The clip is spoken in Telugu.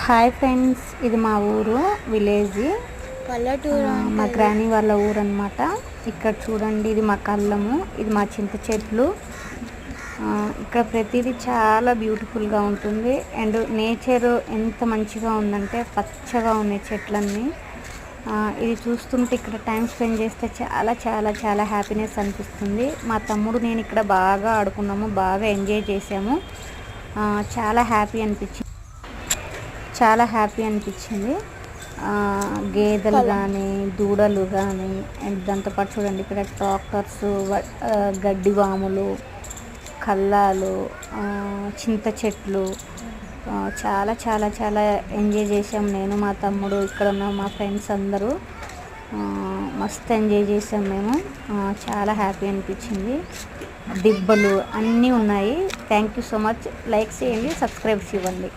హాయ్ ఫ్రెండ్స్, ఇది మా ఊరు విలేజ్. పల్లెటూరు మా గ్రానీ వాళ్ళ ఊరు అనమాట. ఇక్కడ చూడండి, ఇది మా కళ్ళము, ఇది మా చింత చెట్లు. ఇక్కడ ప్రతిదీ చాలా బ్యూటిఫుల్గా ఉంటుంది. అండ్ నేచర్ ఎంత మంచిగా ఉందంటే పచ్చగా ఉన్నాయి చెట్లన్నీ. ఇది చూస్తుంటే ఇక్కడ టైం స్పెండ్ చేస్తే చాలా చాలా చాలా హ్యాపీనెస్ అనిపిస్తుంది. మా తమ్ముడు నేను ఇక్కడ బాగా ఆడుకున్నాము, బాగా ఎంజాయ్ చేసాము. చాలా హ్యాపీ అనిపించింది. గేదెలు కానీ దూడలు కానీ, అండ్ దాంతోపాటు చూడండి ఇక్కడ ట్రాక్టర్స్, గడ్డి వాములు, కల్లాలు, చింత చెట్లు. చాలా చాలా చాలా ఎంజాయ్ చేసాం. నేను, మా తమ్ముడు, ఇక్కడ ఉన్న మా ఫ్రెండ్స్ అందరూ మస్తు ఎంజాయ్ చేసాం మేము. చాలా హ్యాపీ అనిపించింది. దిబ్బలు అన్నీ ఉన్నాయి. Thank you so much. Like చేయండి, సబ్స్క్రైబ్ ఇవ్వండి.